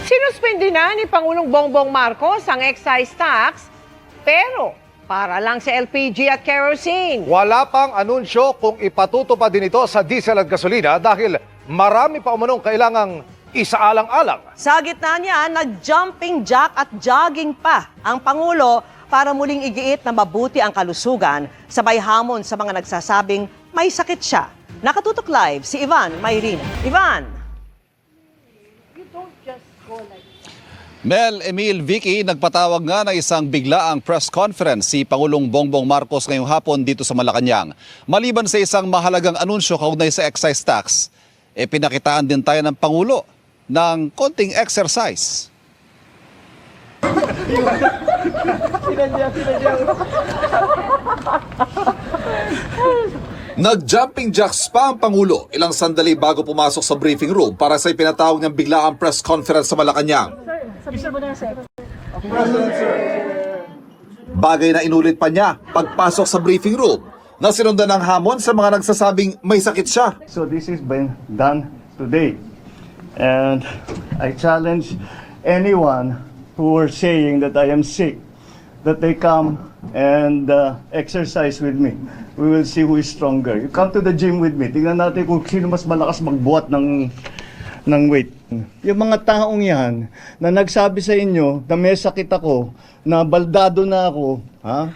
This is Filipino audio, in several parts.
Sinuspindi na ni Pangulong Bongbong Marcos ang excise tax, pero para lang sa LPG at kerosene. Wala pang anunsyo kung ipatutupad din ito sa diesel at gasolina dahil marami pa umanong kailangang isaalang-alang. Sa gitna niya, nag-jumping jack at jogging pa ang Pangulo para muling igiit na mabuti ang kalusugan, sabay hamon sa mga nagsasabing may sakit siya. Nakatutok live si Ivan Mayrina. Ivan! Mel, Emil, Vicky, nagpatawag nga na isang biglaang press conference si Pangulong Bongbong Marcos ngayong hapon dito sa Malacanang. Maliban sa isang mahalagang anunsyo kaugnay sa excise tax, pinakitaan din tayo ng Pangulo ng konting exercise. Nag-jumping jacks pa ang Pangulo ilang sandali bago pumasok sa briefing room para sa ipinatawag niyang biglaang press conference sa Malacanang. Bagay na inulit pa niya pagpasok sa briefing room na sinundan ng hamon sa mga nagsasabing may sakit siya. So this has been done today. And I challenge anyone who are saying that I am sick, that they come and exercise with me. We will see who is stronger. You come to the gym with me. Tingnan natin kung sino mas malakas magbuhat ng weight. Yung mga taong yan na nagsabi sa inyo na may sakit ako, na baldado na ako, ha?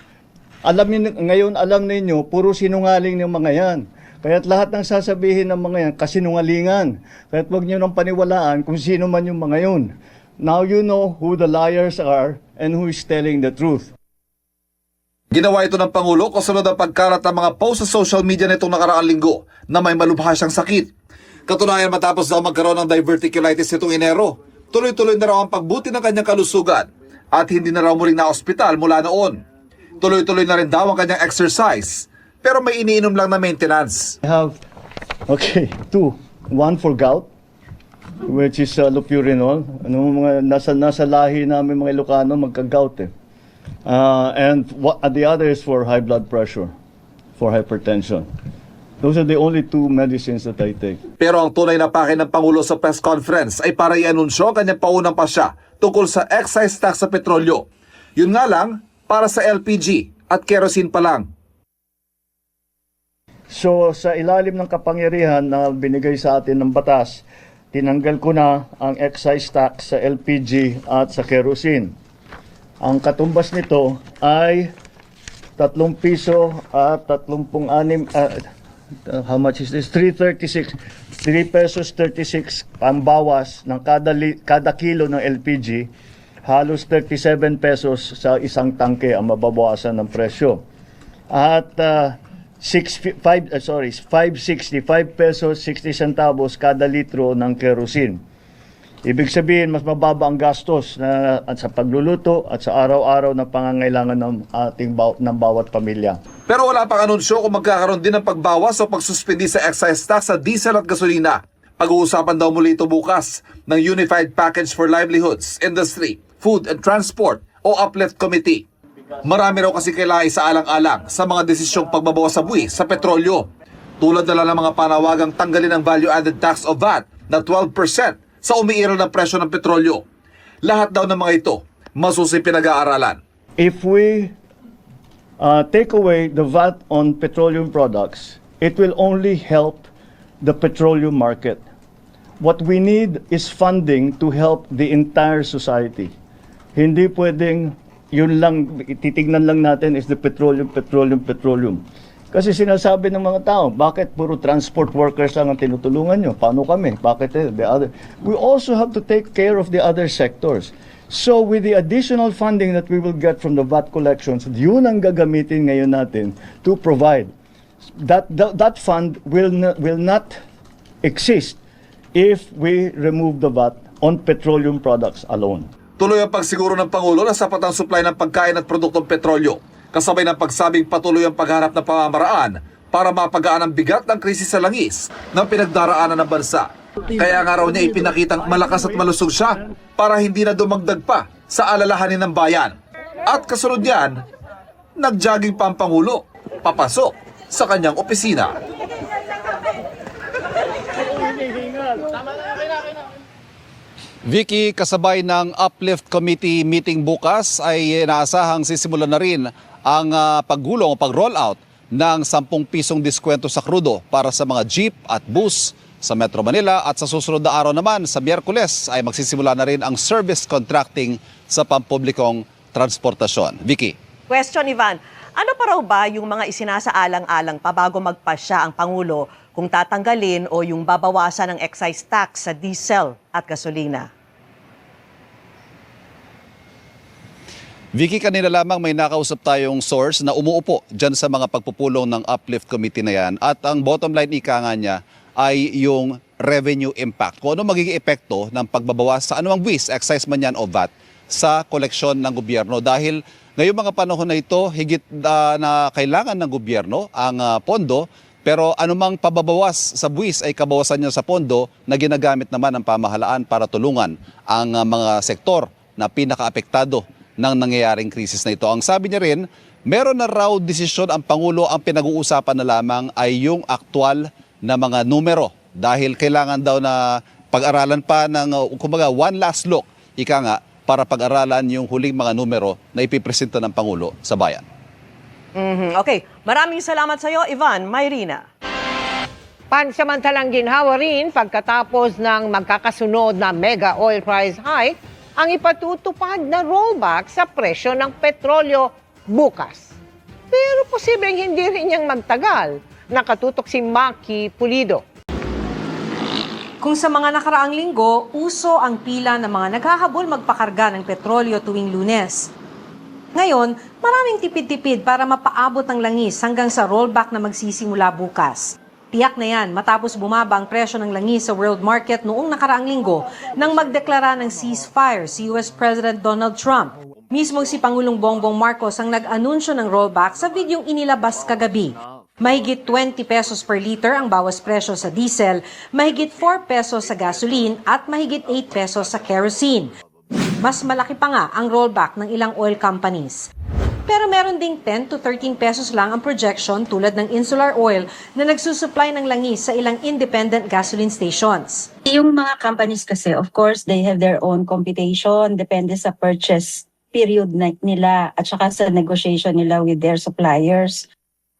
Ngayon alam ninyo, puro sinungaling ng mga yan. Kaya't lahat ng sasabihin ng mga yan, kasinungalingan. Kaya't huwag nyo nang paniwalaan kung sino man yung mga yun. Now you know who the liars are and who is telling the truth. Ginawa ito ng Pangulo kasunod ang pagkalat ng mga post sa social media nitong nakaraang linggo na may malubha siyang sakit. Katunayan matapos daw magkaroon ng diverticulitis nitong Enero, tuloy-tuloy na raw ang pagbuti ng kanyang kalusugan at hindi na raw muling na-ospital mula noon. Tuloy-tuloy na rin daw ang kanyang exercise pero may iniinom lang na maintenance. I have, two. One for gout, which is lopurinol. Mga nasa lahi namin mga Ilocano magka-gout eh. And the other is for high blood pressure, for hypertension. Those are the only two medicines that I take. Pero ang tunay na pake ng Pangulo sa press conference ay para i-anunsyo ang kanyang paunang pasya tungkol sa excise tax sa petrolyo. Yun nga lang, para sa LPG at kerosene pa lang. So sa ilalim ng kapangyarihan na binigay sa atin ng batas, tinanggal ko na ang excise tax sa LPG at sa kerosene. Ang katumbas nito ay 3 piso at 36, how much is this? 3.36. 3 pesos 36 ang bawas ng kada kilo ng LPG. Halos 37 pesos sa isang tangke ang mababawasan ng presyo. At 565 pesos 60 centavos kada litro ng kerosene. Ibig sabihin, mas mababa ang gastos at sa pagluluto at sa araw-araw na pangangailangan ng bawat pamilya. Pero wala pang anunsyo kung magkakaroon din ng pagbawas o pagsuspindi sa excise tax sa diesel at gasolina. Pag-uusapan daw muli ito bukas ng Unified Package for Livelihoods, Industry, Food and Transport o UPLIFT Committee. Marami raw kasi kailangan isaalang-alang sa mga desisyong pagbabawas sa buwis sa petrolyo. Tulad na lang ng mga panawagang tanggalin ang value-added tax o VAT na 12% sa umiiral ng presyo ng petrolyo. Lahat daw ng mga ito, masusi pinag-aaralan. If we take away the VAT on petroleum products, it will only help the petroleum market. What we need is funding to help the entire society. Hindi pwedeng yun lang, titignan lang natin is the petroleum. Kasi sinasabi ng mga tao, bakit puro transport workers lang ang tinutulungan nyo? Paano kami? Bakit the other? We also have to take care of the other sectors. So with the additional funding that we will get from the VAT collections, yun ang gagamitin ngayon natin to provide. That fund will not exist if we remove the VAT on petroleum products alone. Tuloy ang pagsiguro ng Pangulo na sapat ang supply ng pagkain at produktong petrolyo, kasabay ng pagsabing patuloy ang pagharap ng pamamaraan para mapagaan ang bigat ng krisis sa langis ng pinagdaraanan ng bansa. Kaya nga raw niya ipinakitang malakas at malusog siya para hindi na dumagdag pa sa alalahanin ng bayan. At kasunod niyan, nag-jogging pa ang Pangulo, papasok sa kanyang opisina. Vicky, kasabay ng Uplift Committee meeting bukas ay inaasahang sisimulan na rin ang paggulong o pag-rollout ng 10 pisong diskwento sa krudo para sa mga jeep at bus sa Metro Manila, at sa susunod na araw naman sa Miyerkules ay magsisimula na rin ang service contracting sa pampublikong transportasyon. Vicky. Question, Ivan. Ano pa raw ba yung mga isinasaalang-alang pa bago magpasya ang Pangulo kung tatanggalin o yung babawasan ng excise tax sa diesel at gasolina? Vicky, kanina lamang may nakausap tayong source na umuupo dyan sa mga pagpupulong ng Uplift Committee na yan. At ang bottom line ika nga niya ay yung revenue impact. Kung ano magiging epekto ng pagbabawas sa anumang buwis, excise man yan o VAT, sa koleksyon ng gobyerno. Dahil ngayong mga panahon na ito, higit na kailangan ng gobyerno ang pondo, pero anumang pababawas sa buwis ay kabawasan niya sa pondo na ginagamit naman ng pamahalaan para tulungan ang mga sektor na pinakaapektado ng nangyayaring krisis na ito. Ang sabi niya rin, meron na raw desisyon ang Pangulo, ang pinag-uusapan na lamang ay yung aktual na mga numero. Dahil kailangan daw na pag-aralan pa ng, kumbaga, one last look, ika nga, para pag-aralan yung huling mga numero na ipipresenta ng Pangulo sa bayan. Okay, maraming salamat sa iyo, Ivan. Mayrina. Pansamantalang ginhawa rin pagkatapos ng magkakasunod na mega oil price hike ang ipatutupad na rollback sa presyo ng petrolyo bukas. Pero posibleng hindi rin niyang magtagal. Nakatutok si Maki Pulido. Kung sa mga nakaraang linggo, uso ang pila ng mga naghahabol magpakarga ng petrolyo tuwing Lunes. Ngayon, maraming tipid-tipid para mapaabot ang langis hanggang sa rollback na magsisimula bukas. Tiyak na yan matapos bumaba ang presyo ng langis sa world market noong nakaraang linggo nang magdeklara ng ceasefire si US President Donald Trump. Mismo si Pangulong Bongbong Marcos ang nag-anunsyo ng rollback sa videong inilabas kagabi. Mahigit 20 pesos per liter ang bawas presyo sa diesel, mahigit 4 pesos sa gasoline at mahigit 8 pesos sa kerosene. Mas malaki pa nga ang rollback ng ilang oil companies. Pero meron ding 10 to 13 pesos lang ang projection tulad ng Insular Oil na nagsusupply ng langis sa ilang independent gasoline stations. Yung mga companies kasi, of course, they have their own computation, depende sa purchase period nila at saka sa negotiation nila with their suppliers.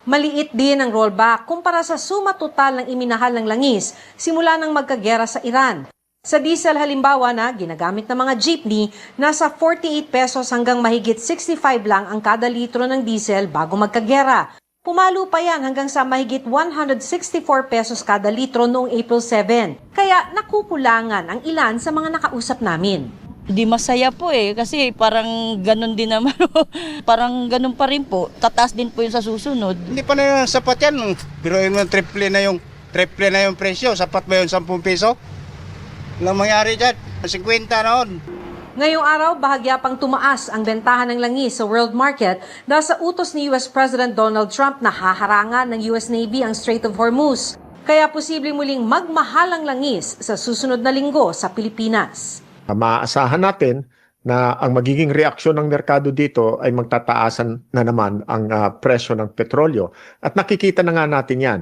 Maliit din ang rollback kumpara sa suma total ng iminahal ng langis simula nang magkagera sa Iran. Sa diesel halimbawa na ginagamit ng mga jeepney, nasa 48 pesos hanggang mahigit 65 lang ang kada litro ng diesel bago magkagera. Pumalo pa yan hanggang sa mahigit 164 pesos kada litro noong April 7. Kaya nakukulangan ang ilan sa mga nakausap namin. Hindi masaya po kasi parang ganun din naman. Parang ganun pa rin po. Tataas din po yung sa susunod. Hindi pa na sapat yan. Biruin mo triple na yung presyo. Sapat ba yung 10 piso? Walang mangyari dyan. 50 noon. Ngayong araw, bahagya pang tumaas ang bentahan ng langis sa world market dahil sa utos ni US President Donald Trump na haharangan ng US Navy ang Strait of Hormuz. Kaya posibleng muling magmahal ang langis sa susunod na linggo sa Pilipinas. Maaasahan natin na ang magiging reaksyon ng merkado dito ay magtataasan na naman ang presyo ng petrolyo. At nakikita na nga natin yan.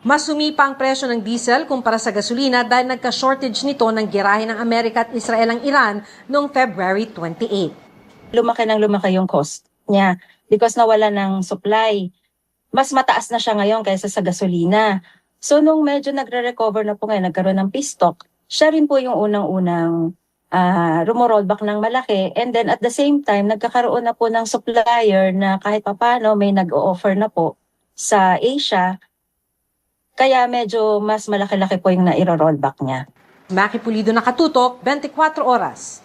Mas sumipa ang presyo ng diesel kumpara sa gasolina dahil nagka-shortage nito ng girahe ng Amerika at Israel ang Iran noong February 28. Lumaki yung cost niya because nawala ng supply. Mas mataas na siya ngayon kaysa sa gasolina. So nung medyo nagre-recover na po ngayon, nagkaroon ng pistock, siya rin po yung unang-unang rumorollback ng malaki, and then at the same time nagkakaroon na po ng supplier na kahit papano may nag-o-offer na po sa Asia, kaya medyo mas malaki-laki po yung nairo-rollback niya. Maki Pulido, nakatutok, 24 oras.